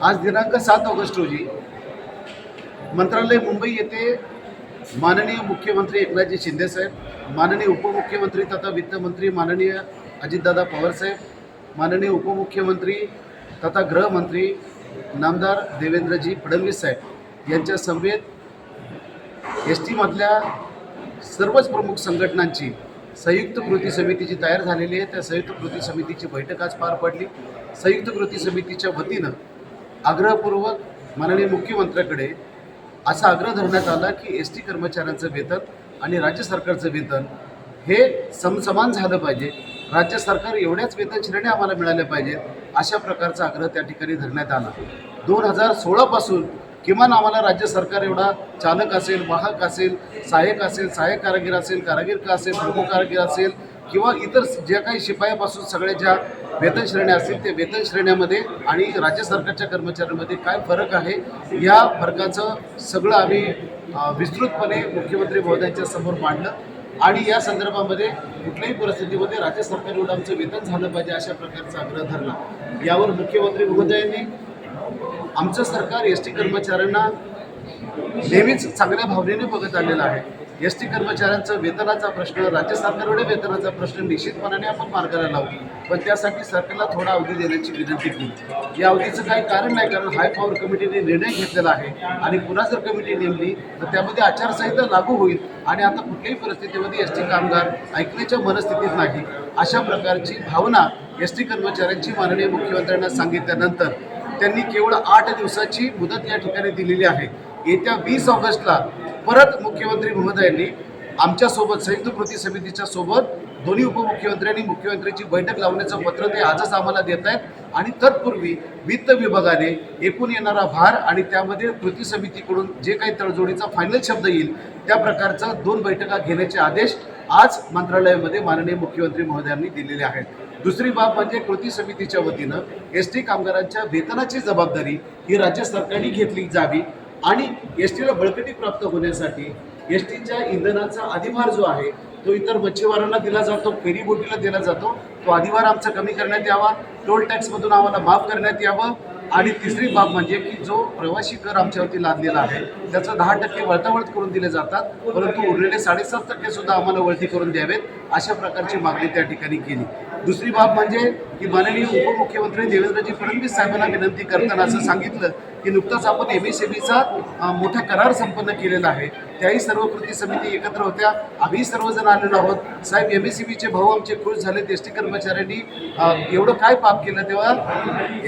आज दिनांक 7 ऑगस्ट रोजी मंत्रालय मुंबई येथे माननीय मुख्यमंत्री एकनाथजी शिंदे साहेब, माननीय उपमुख्यमंत्री तथा वित्तमंत्री माननीय अजितदादा पवार साहेब, माननीय उपमुख्यमंत्री तथा गृहमंत्री नामदार देवेंद्रजी फडणवीस साहेब यांच्या समवेत एस टीमधल्या सर्वच प्रमुख संघटनांची संयुक्त कृती समितीची तयार झालेली आहे। त्या संयुक्त कृती समितीची बैठक आज पार पडली। संयुक्त कृती समितीच्या वतीनं आग्रहपूर्वक माननीय मुख्यमंत्र्याकडे असा आग्रह धरण्यात आला की एस टी कर्मचाऱ्यांचं वेतन आणि राज्य सरकारचं वेतन हे समसमान झालं पाहिजे। राज्य सरकार एवढ्याच वेतन श्रेण्या आम्हाला मिळाल्या पाहिजेत, अशा प्रकारचा आग्रह त्या ठिकाणी धरण्यात आला। 2016 पासून किमान आम्हाला राज्य सरकार एवढा चालक असेल, वाहक असेल, सहाय्यक कारागीर असेल, कारागीर का असेल, प्रमुख कारागीर असेल किंवा इतर ज्या काही शिपायापासून सगळ्या ज्या वेतन श्रेण्या असतील त्या वेतन श्रेण्यामध्ये आणि राज्य सरकारच्या कर्मचाऱ्यांमध्ये काय फरक आहे, या फरकाचं सगळं आम्ही विस्तृतपणे मुख्यमंत्री महोदयांच्या समोर मांडलं आणि या संदर्भामध्ये कुठल्याही परिस्थितीमध्ये राज्य सरकार एवढं आमचं वेतन झालं पाहिजे अशा प्रकारचा आग्रह धरला। यावर मुख्यमंत्री महोदयांनी आमचं सरकार एस टी कर्मचाऱ्यांना नेहमीच चांगल्या भावनेने बघत आलेलं आहे। एस टी कर्मचाऱ्यांचं वेतनाचा प्रश्न, राज्य सरकारकडे वेतनाचा प्रश्न निश्चितपणाने आपण मार्गाला लावू, पण त्यासाठी सरकारला थोडा अवधी देण्याची विनंती केली। या अवधीचं काही कारण नाही, कारण हाय पॉवर कमिटीने निर्णय घेतलेला आहे आणि पुन्हा जर कमिटी नेमली तर त्यामध्ये आचारसंहिता लागू होईल आणि आता कुठल्याही परिस्थितीमध्ये एस टी कामगार ऐकण्याच्या मनस्थितीत नाही, अशा प्रकारची भावना एस टी कर्मचाऱ्यांची माननीय मुख्यमंत्र्यांना सांगितल्यानंतर त्यांनी केवळ 8 दिवसाची मुदत या ठिकाणी दिलेली आहे। येत्या 20 ऑगस्टला परत मुख्यमंत्री महोदयांनी आमच्यासोबत संयुक्त कृती समितीच्या सोबत दोन्ही उपमुख्यमंत्री आणि मुख्यमंत्र्यांची बैठक लावण्याचं पत्र ते आजच आम्हाला देत आहेत आणि तत्पूर्वी वित्त विभागाने एकूण येणारा भार आणि त्यामध्ये कृती समितीकडून जे काही तडजोडीचा फायनल शब्द येईल त्या प्रकारचा 2 बैठका घेण्याचे आदेश आज मंत्रालयामध्ये माननीय मुख्यमंत्री महोदयांनी दिलेले आहेत। दुसरी बाब म्हणजे कृती समितीच्या वतीनं एस टी कामगारांच्या वेतनाची जबाबदारी ही राज्य सरकारने घेतली जावी आणि एस टीला बळकटी प्राप्त होण्यासाठी एस टीच्या इंधनाचा अधिभार जो आहे तो इतर मच्छीमारांना दिला जातो, फेरीबोटीला दिला जातो, तो अधिभार आमचा कमी करण्यात यावा, टोल टॅक्समधून आम्हाला माफ करण्यात यावं आणि तिसरी बाब म्हणजे की जो प्रवासी कर आमच्यावरती लादलेला आहे त्याचं 10% वळतावळत करून दिले जातात, परंतु उरलेले 7.5% सुद्धा आम्हाला वळती करून द्यावेत, अशा प्रकारची मागणी त्या ठिकाणी केली। दुसरी बाब म्हणजे की माननीय उपमुख्यमंत्री देवेंद्रजी फडणवीस साहेबांना विनंती करताना असं सांगितलं की नुकताच आपण MSMEचा मोठा करार संपन्न केलेला आहे, त्याही सर्व कृती समिती एकत्र होत्या, आम्ही सर्वजण आलेलो आहोत। साहेब MSMEचे भाऊ आमचे खुश झाले, एस टी कर्मचाऱ्यांनी एवढं काय पाप केलं, तेव्हा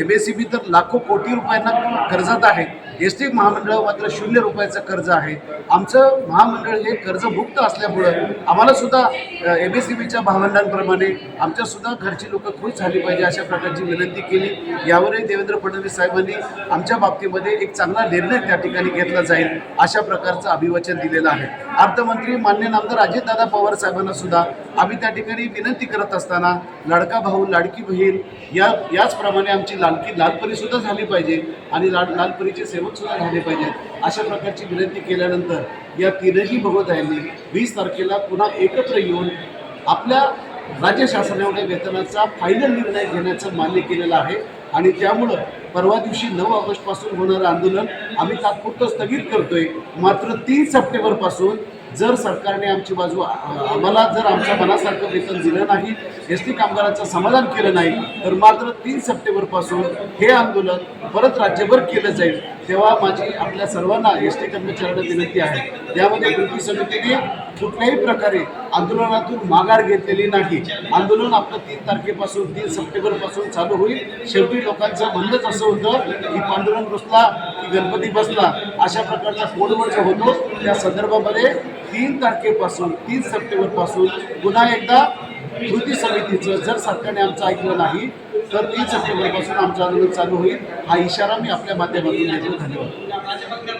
MSME तर लाखो कोटी रुपयांना कर्जात आहे, एस टी महामंडळ मात्र 0 रुपयाचं कर्ज आहे। आमचं महामंडळ हे कर्जमुक्त असल्यामुळं आम्हाला सुद्धा MSMEच्या भावंडांप्रमाणे आमच्या सुद्धा घरची लोक खुश झाली पाहिजे अशा प्रकारची विनंती केली। यावरही देवेंद्र फडणवीस साहेबांनी आमच्या बाबतीमध्ये एक चांगला निर्णय त्या ठिकाणी घेतला जाईल अशा प्रकारचं अभिवचन दिलेलं आहे। अर्थमंत्री मान्य नामदार अजितदादा पवार साहेबांना सुद्धा आम्ही त्या ठिकाणी विनंती करत असताना लाडका भाऊ लाडकी बहीण याचप्रमाणे आमची लालपरी सुद्धा झाली पाहिजे आणि लालपरीचे सेवक सुद्धा झाले पाहिजेत अशा प्रकारची विनंती केल्यानंतर या तीनही महोदयांनी 20 तारखेला पुन्हा एकत्र येऊन आपल्या राज्य शासनाने वेतनाचा फायनल निर्णय घेण्याचं मान्य केलेलं आहे आणि त्यामुळं परवा दिवशी 9 ऑगस्टपासून होणारं आंदोलन आम्ही तात्पुरतं स्थगित करतोय। मात्र 3 सप्टेंबरपासून जर सरकारने आमची बाजू आम्हाला जर आमच्या मनासारखं वेतन दिलं नाही, एस टी कामगारांचं समाधान केलं नाही तर मात्र 3 सप्टेंबरपासून हे आंदोलन परत राज्यभर केलं जाईल। तेव्हा माझी आपल्या सर्वांना एस टी कर्मचाऱ्यांना विनंती आहे, यामध्ये कृती समितीने कुठल्याही प्रकारे आंदोलनातून माघार घेतलेली नाही। आंदोलन आपलं 3 तारखेपासून 3 सप्टेंबरपासून चालू होईल। शेवटी लोकांचं म्हणणंच असं होतं की पांडुरंग बसला की गणपती बसला, अशा प्रकारचा कोडवड जो होतो त्या संदर्भामध्ये 3 तारखेपासून 3 सप्टेंबरपासून पुन्हा एकदा कृती समितीचं जर सरकारने आमचं ऐकलं नाही तर 3 सप्टेंबरपासून आमचं आंदोलन चालू होईल, हा इशारा मी आपल्या माध्यमातून देतो। धन्यवाद।